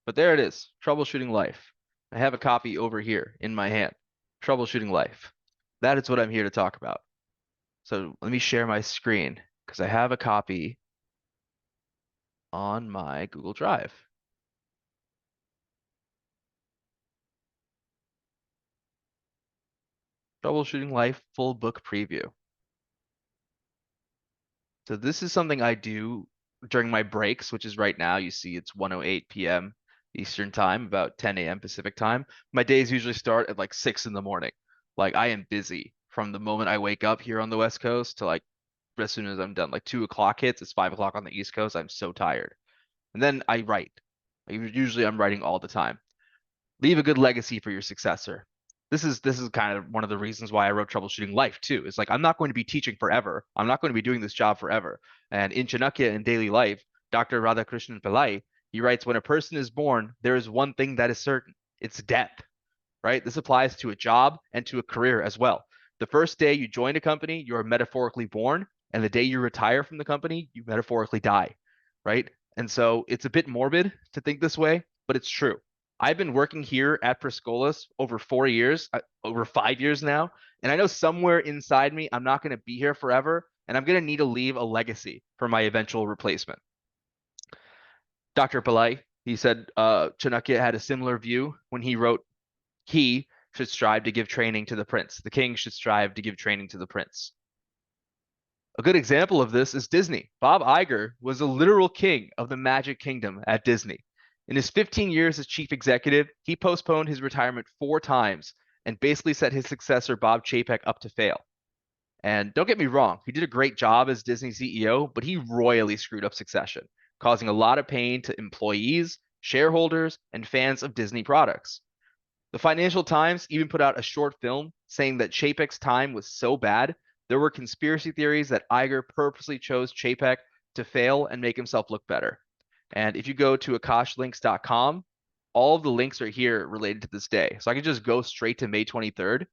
But there it is, Troubleshooting Life. I have a copy over here in my hand. Troubleshooting Life. That is what I'm here to talk about. So let me share my screen because I have a copy on my Google Drive. Troubleshooting Life full book preview. So this is something I do during my breaks, which is right now. You see it's 1:08 p.m. Eastern time, about 10 a.m. Pacific time. My days usually start at like 6 in the morning. Like I am busy from the moment I wake up here on the West Coast to like as soon as I'm done. Like 2 o'clock hits, it's 5 o'clock on the East Coast. I'm so tired. And then I write. Usually I'm writing all the time. Leave a good legacy for your successor. This is kind of one of the reasons why I wrote Troubleshooting Life too. It's like I'm not going to be teaching forever. I'm not going to be doing this job forever. And in Chanakya in Daily Life, Dr. Radhakrishnan Pillai, he writes, when a person is born, there is one thing that is certain. It's death, right? This applies to a job and to a career as well. The first day you join a company, you are metaphorically born, and the day you retire from the company, you metaphorically die, right? And so it's a bit morbid to think this way, but it's true. I've been working here at Priscolas over 4 years, over 5 years now, and I know somewhere inside me I'm not going to be here forever, and I'm going to need to leave a legacy for my eventual replacement. Dr. Pillai, he said Chanakya had a similar view when he wrote, he should strive to give training to the prince. The king should strive to give training to the prince. A good example of this is Disney. Bob Iger was a literal king of the Magic Kingdom at Disney. In his 15 years as chief executive, he postponed his retirement 4 times and basically set his successor, Bob Chapek, up to fail. And don't get me wrong, he did a great job as Disney CEO, but he royally screwed up succession, causing a lot of pain to employees, shareholders, and fans of Disney products. The Financial Times even put out a short film saying that Chapek's time was so bad, there were conspiracy theories that Iger purposely chose Chapek to fail and make himself look better. And if you go to akashlinks.com, all of the links are here related to this day. So I can just go straight to May 23rd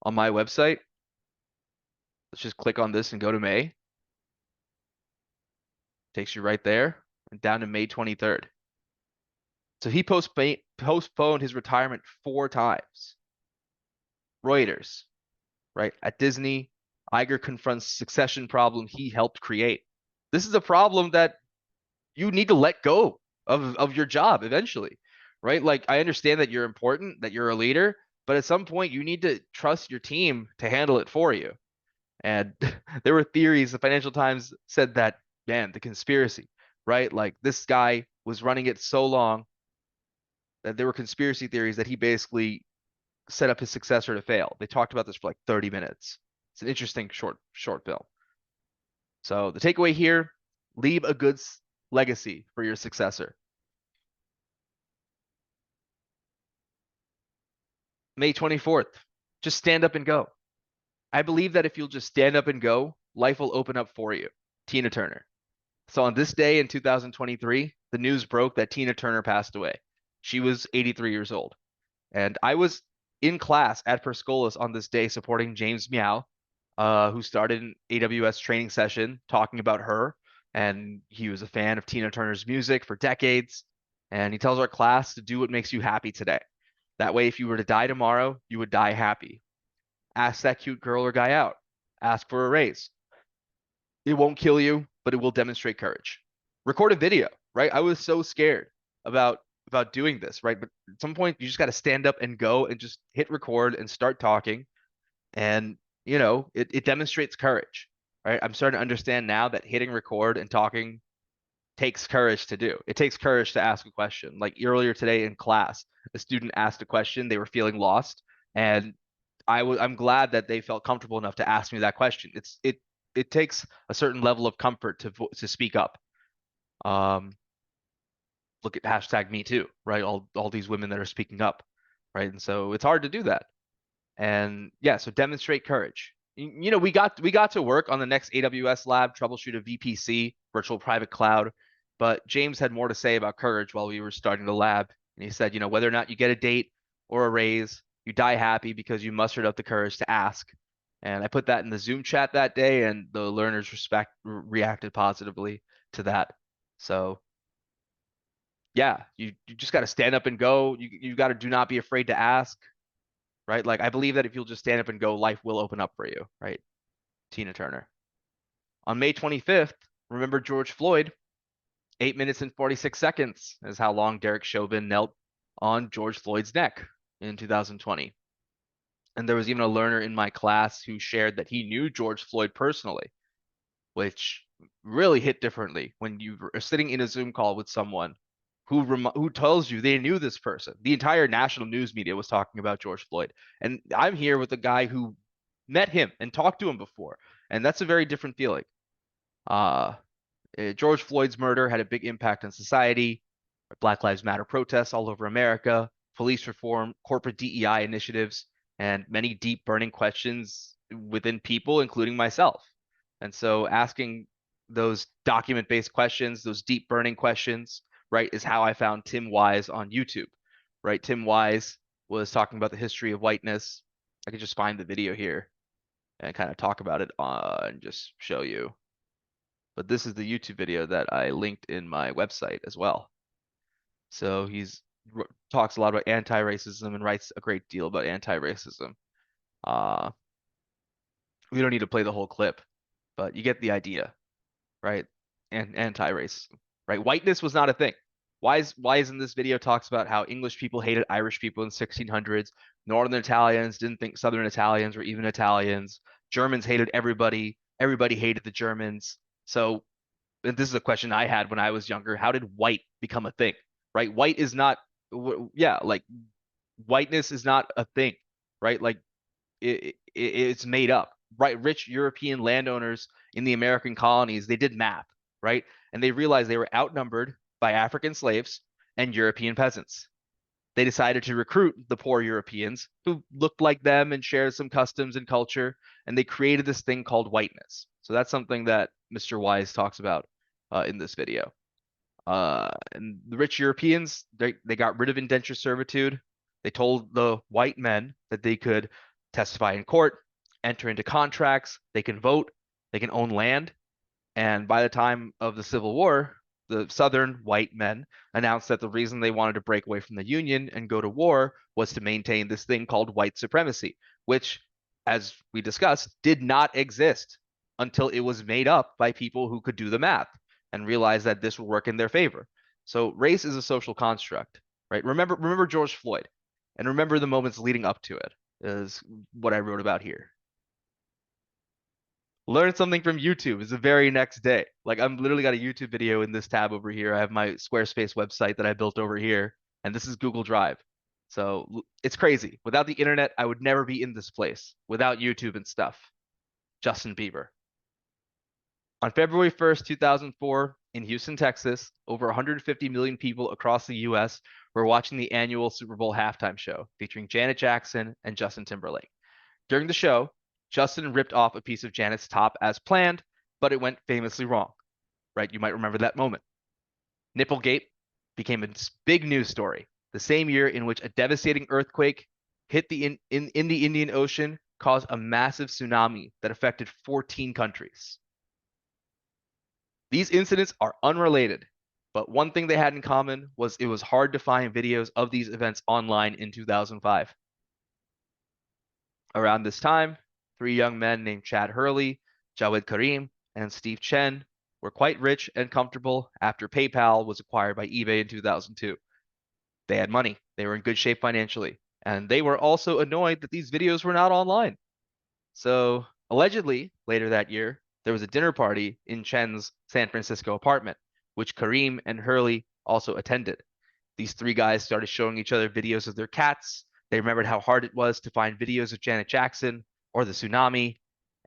on my website. Let's just click on this and go to May. Takes you right there and down to May 23rd. So he postponed his retirement 4 times. Reuters, right? At Disney, Iger confronts succession problem he helped create. This is a problem that you need to let go of your job eventually, right? Like I understand that you're important, that you're a leader, but at some point you need to trust your team to handle it for you. And there were theories, the Financial Times said that, man, the conspiracy, right? Like this guy was running it so long that there were conspiracy theories that he basically set up his successor to fail. They talked about this for like 30 minutes. It's an interesting short film. So the takeaway here, leave a good legacy for your successor. May 24th, just stand up and go. I believe that if you'll just stand up and go, life will open up for you. Tina Turner. So on this day in 2023, the news broke that Tina Turner passed away. She was 83 years old. And I was in class at Perscolas on this day supporting James Meow, who started an AWS training session talking about her. And he was a fan of Tina Turner's music for decades. And he tells our class to do what makes you happy today. That way, if you were to die tomorrow, you would die happy. Ask that cute girl or guy out. Ask for a raise. It won't kill you, but it will demonstrate courage. Record a video, right? I was so scared about doing this, right? But at some point, you just got to stand up and go and just hit record and start talking. And, it demonstrates courage, right? I'm starting to understand now that hitting record and talking takes courage to do. It takes courage to ask a question. Like earlier today in class, a student asked a question, they were feeling lost, and I'm glad that they felt comfortable enough to ask me that question. It takes a certain level of comfort to speak up. Um, Look at hashtag me too, right? All these women that are speaking up, right? And so it's hard to do that. And yeah, so demonstrate courage. We got to work on the next AWS lab, troubleshoot a VPC, virtual private cloud, but James had more to say about courage while we were starting the lab. And he said, whether or not you get a date or a raise, you die happy because you mustered up the courage to ask. And I put that in the Zoom chat that day, and the learners reacted positively to that. So yeah, you just got to stand up and go. You got to do not be afraid to ask, right? Like I believe that if you'll just stand up and go, life will open up for you, right? Tina Turner. On May 25th, remember George Floyd? 8 minutes and 46 seconds is how long Derek Chauvin knelt on George Floyd's neck in 2020. And there was even a learner in my class who shared that he knew George Floyd personally, which really hit differently when you are sitting in a Zoom call with someone who tells you they knew this person. The entire national news media was talking about George Floyd, and I'm here with a guy who met him and talked to him before, and that's a very different feeling. Uh, George Floyd's murder had a big impact on society. Black Lives Matter protests all over America, police reform, corporate DEI initiatives, and many deep burning questions within people, including myself. And so asking those document-based questions, those deep burning questions, right, is how I found Tim Wise on YouTube, right? Tim Wise was talking about the history of whiteness. I could just find the video here and kind of talk about it and just show you. But this is the YouTube video that I linked in my website as well. So talks a lot about anti-racism and writes a great deal about anti-racism. Uh, we don't need to play the whole clip, but you get the idea, right? And anti-racism, right? Whiteness was not a thing. Wise in this video talks about how English people hated Irish people in 1600s. Northern Italians didn't think Southern Italians were even Italians. Germans hated everybody. Everybody hated the Germans. So and this is a question I had when I was younger. How did white become a thing? Right? White is not, yeah, like whiteness is not a thing, right? Like it's made up, right? Rich European landowners in the American colonies, they did math, right? And they realized they were outnumbered by African slaves and European peasants. They decided to recruit the poor Europeans who looked like them and shared some customs and culture, and they created this thing called whiteness. So that's something that Mr. Wise talks about in this video. And the rich Europeans, they got rid of indenture servitude. They told the white men that they could testify in court, enter into contracts, they can vote, they can own land. And by the time of the Civil War, the Southern white men announced that the reason they wanted to break away from the Union and go to war was to maintain this thing called white supremacy, which, as we discussed, did not exist until it was made up by people who could do the math and realize that this would work in their favor. So race is a social construct, right? Remember George Floyd, and remember the moments leading up to it is what I wrote about here. Learn something from YouTube is the very next day. Like I'm literally got a YouTube video in this tab over here. I have my Squarespace website that I built over here, and this is Google Drive. So it's crazy. Without the internet, I would never be in this place. Without YouTube and stuff. Justin Bieber. On February 1st, 2004, in Houston, Texas, over 150 million people across the US were watching the annual Super Bowl halftime show featuring Janet Jackson and Justin Timberlake. During the show, Justin ripped off a piece of Janet's top as planned, but it went famously wrong, right? You might remember that moment. Nipplegate became a big news story the same year in which a devastating earthquake hit the in the Indian Ocean, caused a massive tsunami that affected 14 countries. These incidents are unrelated, but one thing they had in common was it was hard to find videos of these events online in 2005. Around this time, three young men named Chad Hurley, Jawed Karim, and Steve Chen were quite rich and comfortable after PayPal was acquired by eBay in 2002. They had money, they were in good shape financially, and they were also annoyed that these videos were not online. So, allegedly, later that year, there was a dinner party in Chen's San Francisco apartment, which Karim and Hurley also attended. These three guys started showing each other videos of their cats. They remembered how hard it was to find videos of Janet Jackson or the tsunami,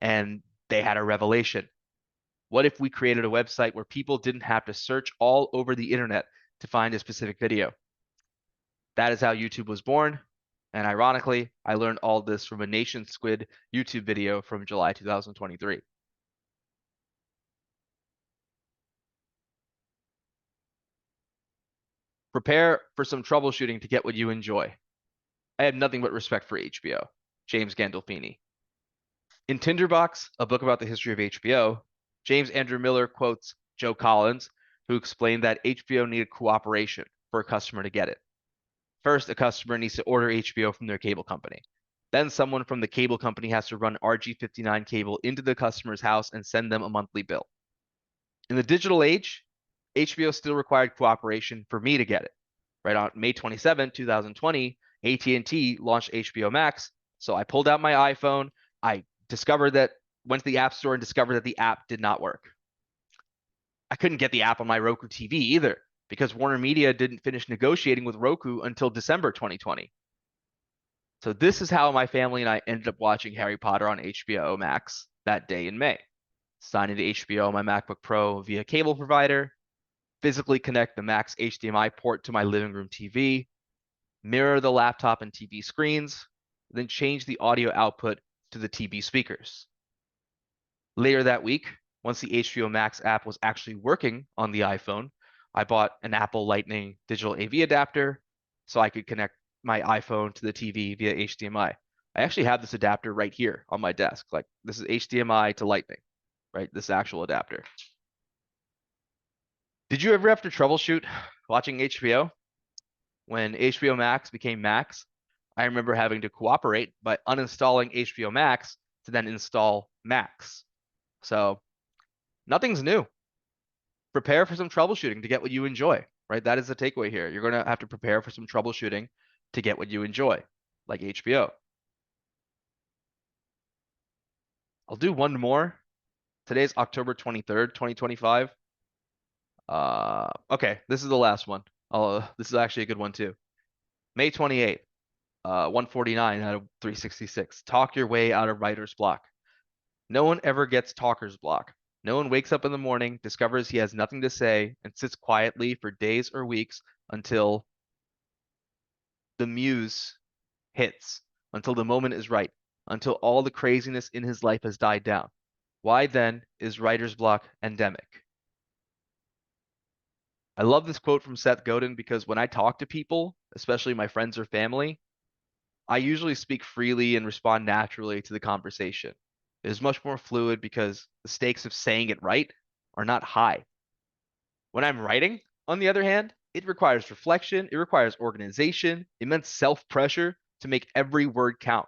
and they had a revelation. What if we created a website where people didn't have to search all over the internet to find a specific video? That is how YouTube was born. And ironically, I learned all this from a Nation Squid YouTube video from July 2023. Prepare for some troubleshooting to get what you enjoy. I have nothing but respect for HBO. James Gandolfini. In Tinderbox, a book about the history of HBO, James Andrew Miller quotes Joe Collins, who explained that HBO needed cooperation for a customer to get it. First, a customer needs to order HBO from their cable company. Then someone from the cable company has to run RG59 cable into the customer's house and send them a monthly bill. In the digital age, HBO still required cooperation for me to get it. Right on May 27, 2020, AT&T launched HBO Max. So I pulled out my iPhone. I went to the App Store and discovered that the app did not work. I couldn't get the app on my Roku TV either because Warner Media didn't finish negotiating with Roku until December 2020. So this is how my family and I ended up watching Harry Potter on HBO Max that day in May. Sign into HBO on my MacBook Pro via cable provider, physically connect the Max HDMI port to my living room TV, mirror the laptop and TV screens, then change the audio output to the TV speakers. Later that week, once the HBO Max app was actually working on the iPhone, I bought an Apple Lightning digital AV adapter so I could connect my iPhone to the TV via HDMI. I actually have this adapter right here on my desk. Like this is HDMI to Lightning, right? This actual adapter. Did you ever have to troubleshoot watching HBO? When HBO Max became Max, I remember having to cooperate by uninstalling HBO Max to then install Max. So nothing's new. Prepare for some troubleshooting to get what you enjoy, right? That is the takeaway here. You're going to have to prepare for some troubleshooting to get what you enjoy, like HBO. I'll do one more. Today's October 23rd, 2025. Okay, this is the last one. This is actually a good one too. May 28th, 149 out of 366. Talk your way out of writer's block. No one ever gets talker's block. No one wakes up in the morning, discovers he has nothing to say, and sits quietly for days or weeks until the muse hits, until the moment is right, until all the craziness in his life has died down. Why then is writer's block endemic? I love this quote from Seth Godin because when I talk to people, especially my friends or family, I usually speak freely and respond naturally to the conversation. It is much more fluid because the stakes of saying it right are not high. When I'm writing, on the other hand, it requires reflection, it requires organization, immense self-pressure to make every word count.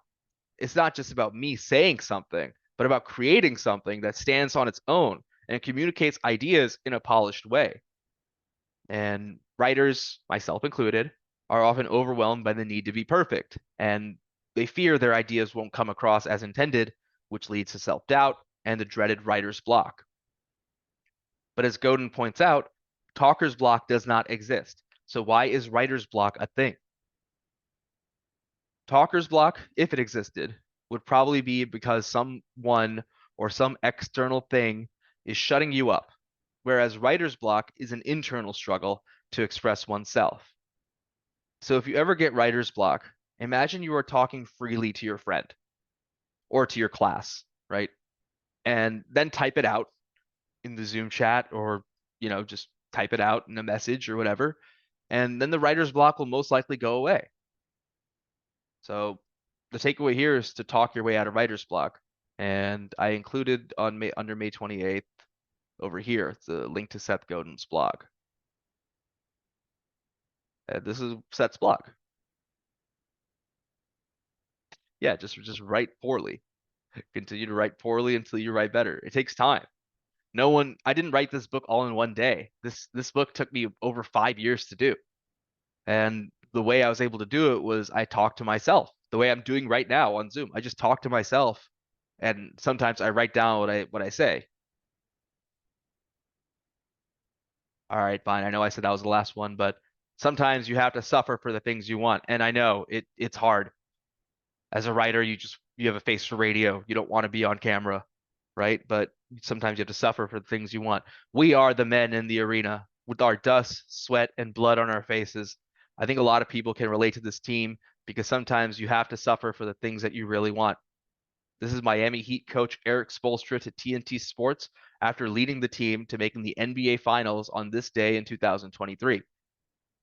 It's not just about me saying something, but about creating something that stands on its own and communicates ideas in a polished way. And writers, myself included, are often overwhelmed by the need to be perfect, and they fear their ideas won't come across as intended, which leads to self-doubt and the dreaded writer's block. But as Godin points out, talker's block does not exist. So why is writer's block a thing? Talker's block, if it existed, would probably be because someone or some external thing is shutting you up, whereas writer's block is an internal struggle to express oneself. So if you ever get writer's block, imagine you are talking freely to your friend or to your class, right? And then type it out in the Zoom chat or, just type it out in a message or whatever. And then the writer's block will most likely go away. So the takeaway here is to talk your way out of writer's block. And I included under May 28th over here, the link to Seth Godin's blog. And this is Seth's blog. Yeah, just write poorly. Continue to write poorly until you write better. It takes time. I didn't write this book all in one day. This book took me over 5 years to do. And the way I was able to do it was I talked to myself the way I'm doing right now on Zoom. I just talk to myself and sometimes I write down what I say. All right, fine. I know I said that was the last one, but sometimes you have to suffer for the things you want. And I know it's hard. As a writer, you have a face for radio. You don't want to be on camera, right? But sometimes you have to suffer for the things you want. We are the men in the arena with our dust, sweat, and blood on our faces. I think a lot of people can relate to this team because sometimes you have to suffer for the things that you really want. This is Miami Heat coach Eric Spoelstra to TNT Sports after leading the team to making the NBA Finals on this day in 2023.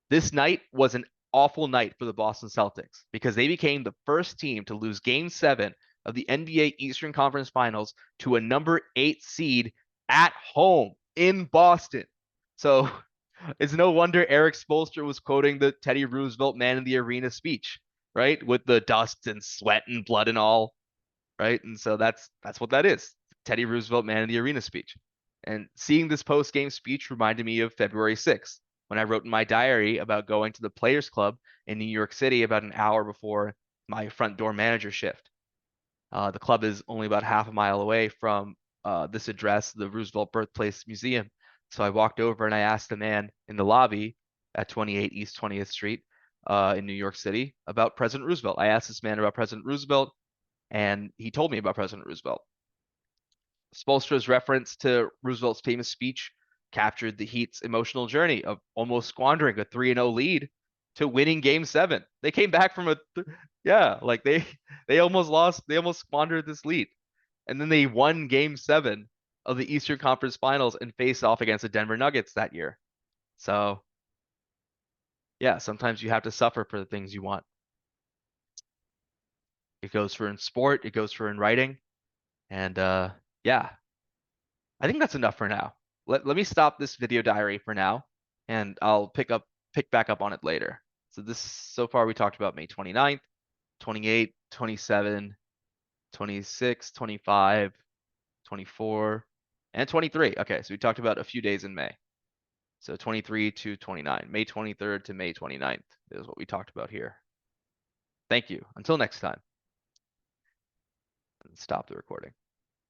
This night was an awful night for the Boston Celtics because they became the first team to lose Game 7 of the NBA Eastern Conference Finals to a number 8 seed at home in Boston. So It's no wonder Eric Spoelstra was quoting the Teddy Roosevelt man in the arena speech, right? With the dust and sweat and blood and all, right? And so that's what that is. Teddy Roosevelt man in the arena speech. And seeing this post-game speech reminded me of February 6th, when I wrote in my diary about going to the Players Club in New York City about an hour before my front door manager shift. The club is only about half a mile away from this address, the Roosevelt Birthplace Museum. So I walked over and I asked the man in the lobby at 28 East 20th Street in New York City about President Roosevelt. I asked this man about President Roosevelt, and he told me about President Roosevelt. Spolstra's reference to Roosevelt's famous speech captured the Heat's emotional journey of almost squandering a 3-0 lead to winning game 7. They came back from yeah, like they almost lost, they almost squandered this lead. And then they won game 7 of the Eastern Conference Finals and faced off against the Denver Nuggets that year. So, yeah, sometimes you have to suffer for the things you want. It goes for in sport, it goes for in writing. And yeah, I think that's enough for now. Let me stop this video diary for now, and I'll pick back up on it later. So far we talked about May 29th, 28, 27, 26, 25, 24, and 23. Okay, so we talked about a few days in May. So 23 to 29, May 23rd to May 29th is what we talked about here. Thank you. Until next time. Stop the recording.